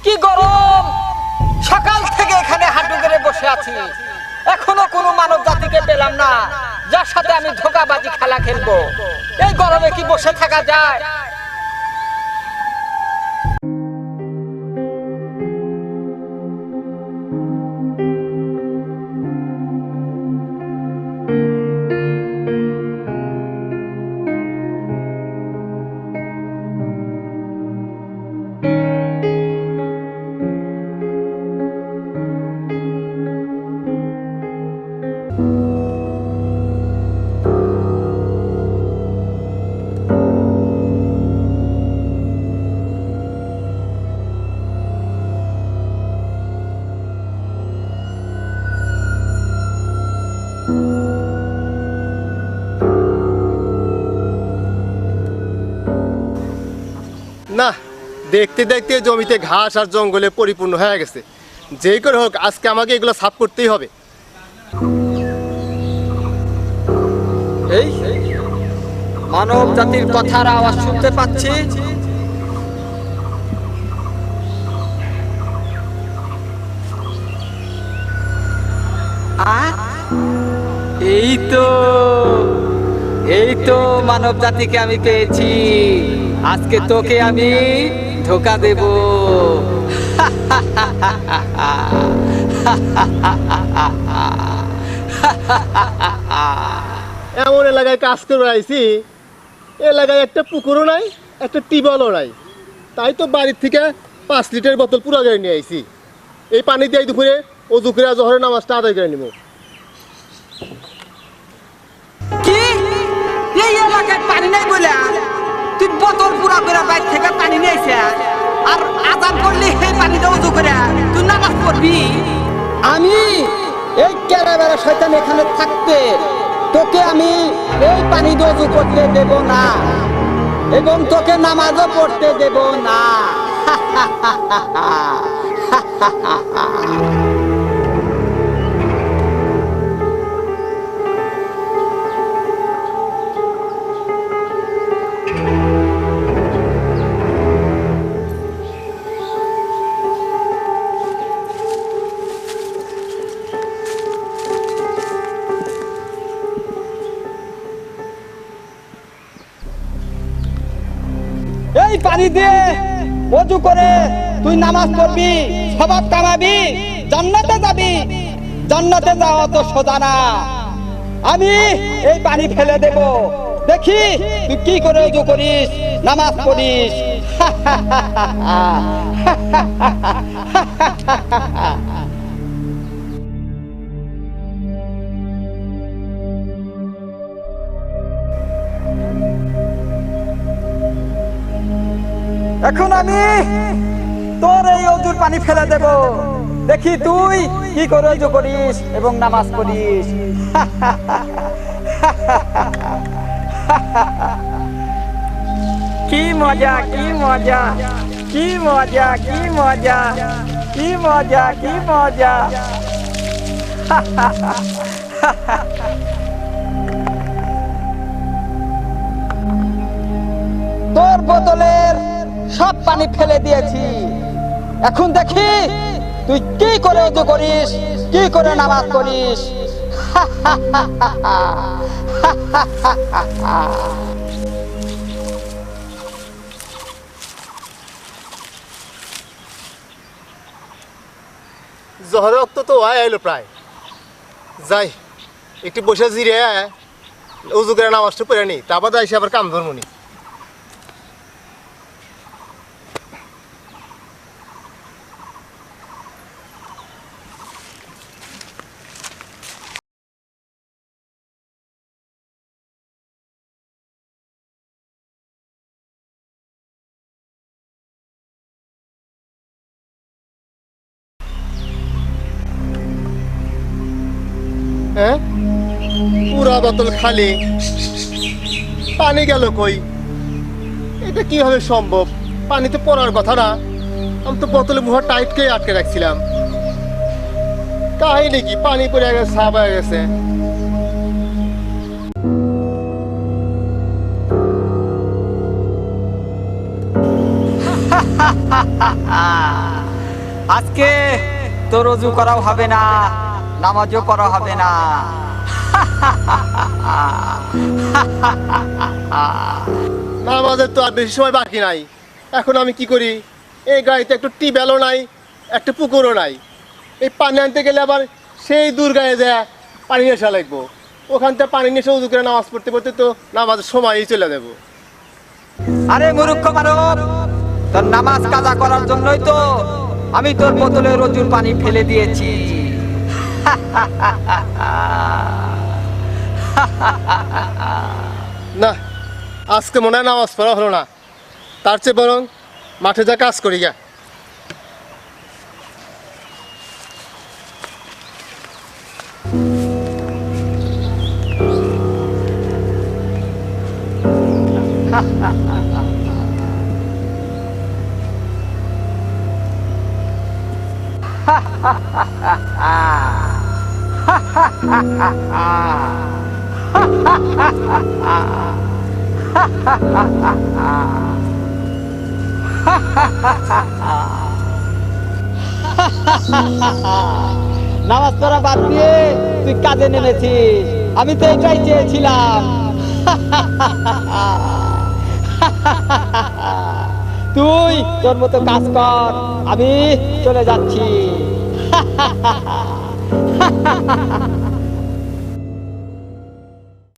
কি গরম! সকাল থেকে এখানে হাঁটু গেড়ে বসে আছি, এখনো কোনো মানব জাতিকে পেলাম না যার সাথে আমি ধোঁকাবাজি খেলা খেলবো। এই গরমে কি বসে থাকা যায়? না, দেখতে দেখতে জমিতে ঘাস আর জঙ্গলে পরিপূর্ণ হয়ে গেছে। যেই করে হোক আজকে আমাকে এগুলো সাফ করতেই হবে। এই মানব জাতির কথার আওয়াজ শুনতে পাচ্ছি। এই তো মানব জাতিকে আমি পেয়েছি। আজকে তোকে আমি ধোকা দেব। এমন এলাকায় কাজ করে আইছি, এলাকায় একটা পুকুরও নাই, একটা টিউবওয়েলও নাই। তাই তো বাড়ির থেকে 5 লিটার বোতল পুরো গাড়ি নিয়ে আইছি। এই পানি দিয়ে দুপুরে অজু করে জোহরের নামাজটা আদায় করে নিব। কি এই এলাকায় পানি নাই বলে তুই বোতল পুরা করে বাইরে থেকে পানি নিয়ে আইছিস, আর আযান করলি সেই পানিতে ওযু করে তুই নামাজ পড়বি? আমি এই কেরাবেরা শয়তান এখানে থাকতে তোকে আমি এই পানি দিয়ে ওযু করতে দেব না, এবং তোকে নামাজও পড়তে দেব না। এই পানি দিয়ে ওযু করে তুই নামাজ পড়বি, সওয়াব কামাবি, জান্নাতে যাবি। জান্নাতে যাওয়া তো সোজা না। আমি এই পানি ফেলে দেব, দেখি তুই কি করে ওযু করিস, নামাজ পড়িস। এখন আমি তোর এই ওযুর পানি ফেলে দেব, দেখি তুই কি করে ওযু করিস এবং নামাজ পড়িস। কি মজা, কি মজা, কি মজা, কি মজা, কি মজা, কি মজা। তোর বোতলের সব পানি ফেলে দিয়েছি, এখন দেখি তুই কি করে ওযু করিস, কি করে নামাজ পড়িস। জোহরের রক্ত তো আইলো প্রায়। যাই একটু বসে জিরে উজু করে নামাজটা পড়ে নি, তারপর যাইছি আবার কাম ধর্মনি। হ্যাঁ, পুরা বোতল খালি, পানি গেল কই? এটা কিভাবে সম্ভব? পানি তো পড়ার কথা না। আমি তো বোতলে মুখ টাইট করে আটকে রাখছিলাম। কাহিনী কি? পানি পড়ে গেছে, সাফ হয়ে গেছে। আজকে তোর অজু করাও হবে না, নামাজও পড়া হবে না। নামাজের তো আর বেশি সময় বাকি নাই। এখন আমি কি করি? এই গাড়িতে একটু টিউবওয়েলও নাই, একটা পুকুরও নাই। এই পানি আনতে গেলে আবার সেই দূর গায়ে যায় পানি নেশা লাগবো। ওখান থেকে পানি নেশা উজু করে নামাজ পড়তে পড়তে তো নামাজের সময়ই চলে যাবো। আরে মূর্খ মানব, তোর নামাজ কাজা করার জন্যই তো আমি তোর বোতলে রজুর পানি ফেলে দিয়েছি। না, আজকে মনে হয় নামাজ পড়া হলো না। তার চেয়ে বরং মাঠে যা কাজ করি গা। নামাজ পড়া বাদ দিয়ে তুই কাজে নেমেছিস, আমি তো এটাই চেয়েছিলাম। তুই তোর মতো কাজ কর, আমি চলে যাচ্ছি।